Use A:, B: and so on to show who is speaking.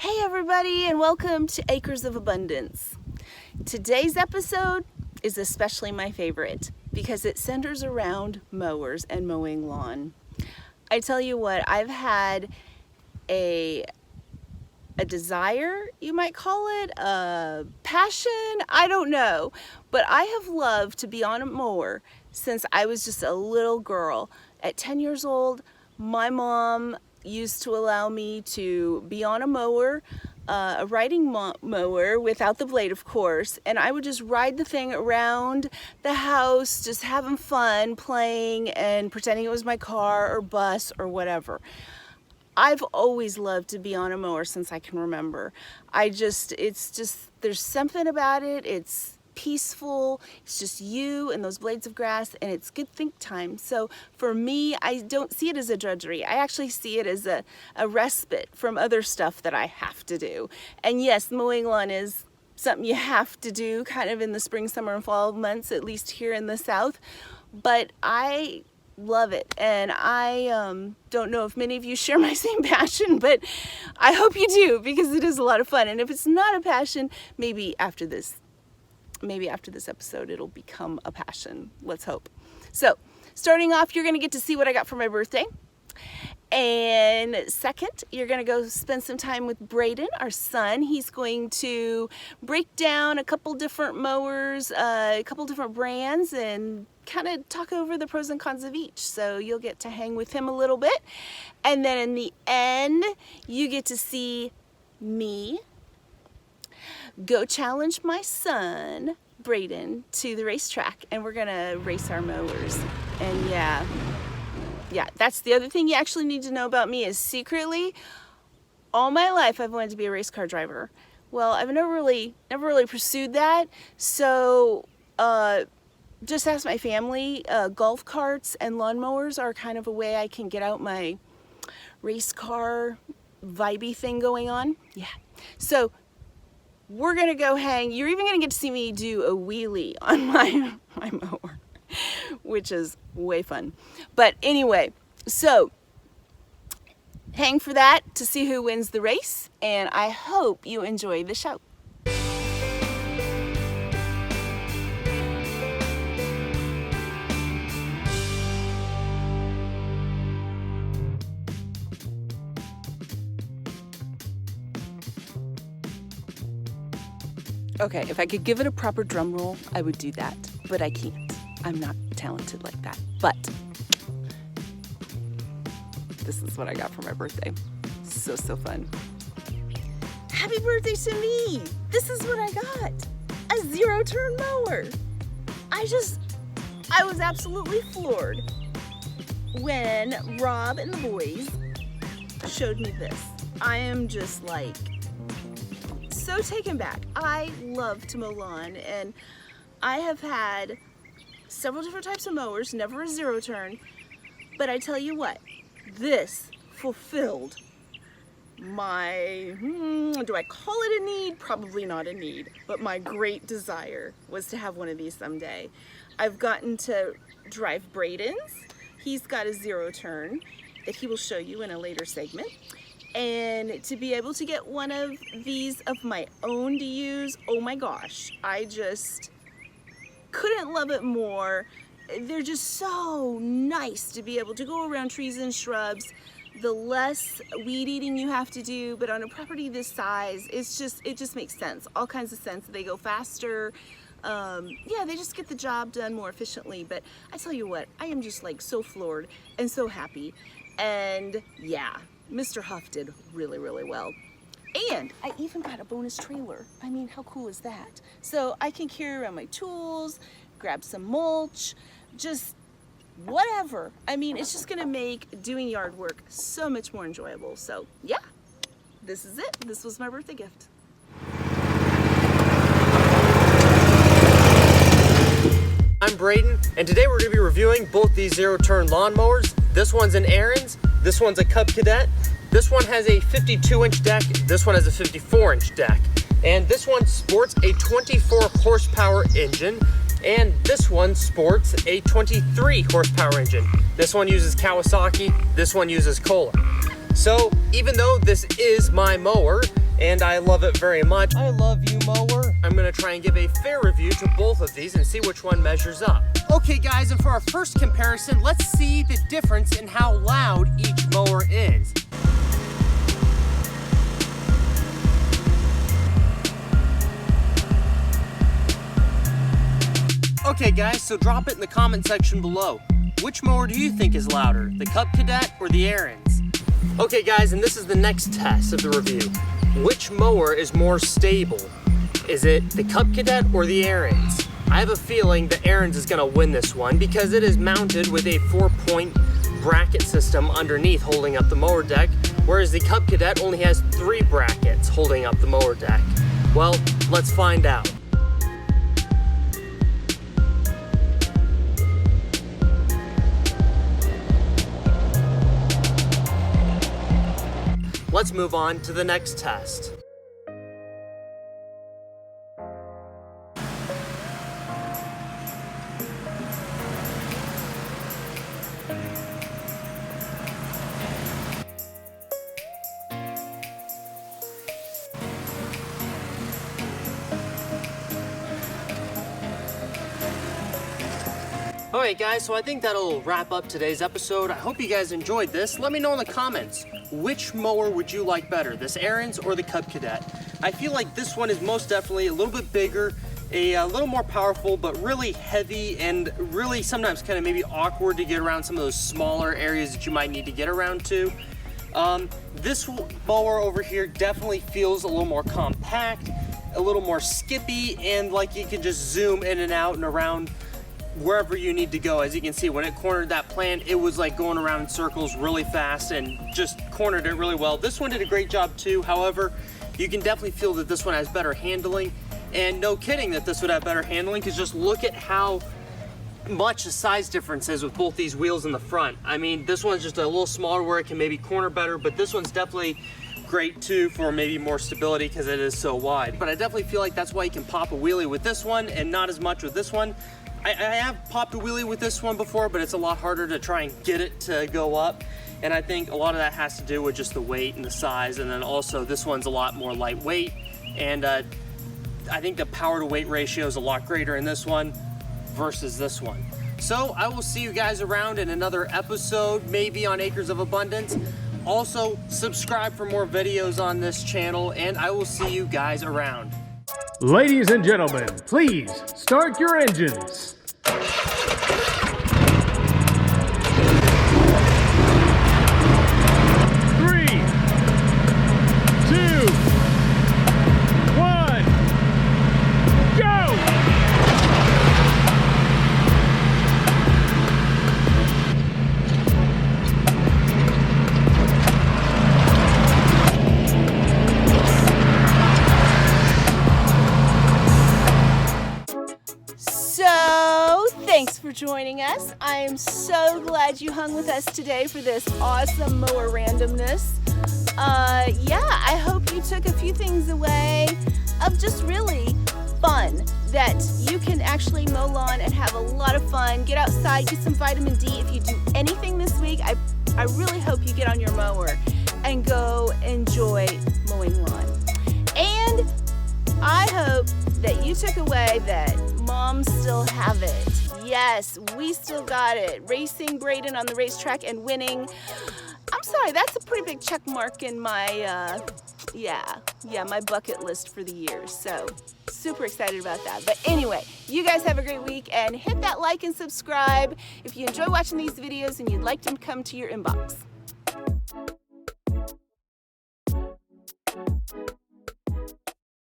A: Hey everybody, and welcome to Acres of Abundance. Today's episode is especially my favorite because it centers around mowers and mowing lawn. I tell you what, I've had a desire, you might call it, a passion, I don't know, but I have loved to be on a mower since I was just a little girl. At 10 years old, my mom used to allow me to be on a mower, a riding mower without the blade, of course, and I would just ride the thing around the house, just having fun, playing and pretending it was my car or bus or whatever. I've always loved to be on a mower since I can remember. There's something about it. It's peaceful, it's just you and those blades of grass, and it's good think time. So for me, I don't see it as a drudgery. I actually see it as a respite from other stuff that I have to do. And yes, mowing lawn is something you have to do kind of in the spring, summer, and fall months, at least here in the South. But I love it, and I don't know if many of you share my same passion, but I hope you do, because it is a lot of fun. And if it's not a passion, maybe after this episode, it'll become a passion. Let's hope. So, starting off, you're going to get to see what I got for my birthday. And second, you're going to go spend some time with Brayden, our son. He's going to break down a couple different mowers, a couple different brands, and kind of talk over the pros and cons of each. So you'll get to hang with him a little bit. And then in the end, you get to see me go challenge my son, Brayden, to the racetrack, and we're gonna race our mowers. And yeah, that's the other thing you actually need to know about me is secretly, all my life I've wanted to be a race car driver. Well, I've never really pursued that, so just ask my family. Golf carts and lawnmowers are kind of a way I can get out my race car vibey thing going on. Yeah, so we're gonna go hang. You're even gonna get to see me do a wheelie on my mower, which is way fun. But anyway, so hang for that to see who wins the race, and I hope you enjoy the show. Okay, if I could give it a proper drum roll, I would do that, but I can't. I'm not talented like that. But this is what I got for my birthday. So fun. Happy birthday to me! This is what I got. A zero-turn mower. I was absolutely floored when Rob and the boys showed me this. I am just like so taken back. I love to mow lawn, and I have had several different types of mowers, never a zero turn, but I tell you what, this fulfilled my, do I call it a need? Probably not a need, but my great desire was to have one of these someday. I've gotten to drive Brayden's. He's got a zero turn that he will show you in a later segment. And to be able to get one of these of my own to use, oh my gosh, I just couldn't love it more. They're just so nice to be able to go around trees and shrubs. The less weed eating you have to do, but on a property this size, it just makes sense. All kinds of sense. They go faster. Yeah, they just get the job done more efficiently. But I tell you what, I am just like so floored and so happy. And yeah, Mr. Huff did really well. And I even got a bonus trailer. I mean, how cool is that? So I can carry around my tools, grab some mulch, just whatever. I mean, it's just gonna make doing yard work so much more enjoyable. So yeah, this is it. This was my birthday gift.
B: I'm Brayden, and today we're going to be reviewing both these zero-turn lawnmowers. This one's an Aaron's, this one's a Cub Cadet. This one has a 52-inch deck, this one has a 54-inch deck. And this one sports a 24 horsepower engine, and this one sports a 23 horsepower engine. This one uses Kawasaki, this one uses Kohler. So even though this is my mower, and I love it very much. I love you, mower. I'm gonna try and give a fair review to both of these and see which one measures up. Okay guys, and for our first comparison, let's see the difference in how loud each mower is. Okay guys, so drop it in the comment section below. Which mower do you think is louder, the Cub Cadet or the Aaron's? Okay guys, and this is the next test of the review. Which mower is more stable? Is it the Cub Cadet or the Aaron's? I have a feeling the Aaron's is gonna win this one because it is mounted with a 4-point bracket system underneath holding up the mower deck, whereas the Cub Cadet only has 3 brackets holding up the mower deck. Well, let's find out. Let's move on to the next test. Alright guys, so I think that'll wrap up today's episode. I hope you guys enjoyed this. Let me know in the comments, which mower would you like better, this Aaron's or the Cub Cadet? I feel like this one is most definitely a little bit bigger, a little more powerful, but really heavy and really sometimes kind of maybe awkward to get around some of those smaller areas that you might need to get around to. This mower over here definitely feels a little more compact, a little more skippy, and like you can just zoom in and out and around wherever you need to go. As you can see, when it cornered that plant, it was like going around in circles really fast and just cornered it really well. This one did a great job too. However, you can definitely feel that this one has better handling, and no kidding that this would have better handling, because just look at how much the size difference is with both these wheels in the front. I mean, this one's just a little smaller where it can maybe corner better, but this one's definitely great too for maybe more stability because it is so wide. But I definitely feel like that's why you can pop a wheelie with this one and not as much with this one. I have popped a wheelie with this one before, but it's a lot harder to try and get it to go up. And I think a lot of that has to do with just the weight and the size. And then also this one's a lot more lightweight. And I think the power to weight ratio is a lot greater in this one versus this one. So I will see you guys around in another episode, maybe on Acres of Abundance. Also, subscribe for more videos on this channel, and I will see you guys around.
C: Ladies and gentlemen, please start your engines. 3, 2, 1, go!
A: Thanks for joining us. I am so glad you hung with us today for this awesome mower randomness. Yeah, I hope you took a few things away of just really fun, that you can actually mow lawn and have a lot of fun, get outside, get some vitamin D. If you do anything this week, I really hope you get on your mower and go enjoy mowing lawn. And I hope that you took away that moms still have it. Yes, we still got it. Racing Brayden on the racetrack and winning. I'm sorry, that's a pretty big check mark in my, my bucket list for the year. So, super excited about that. But anyway, you guys have a great week, and hit that like and subscribe if you enjoy watching these videos and you'd like them to come to your inbox.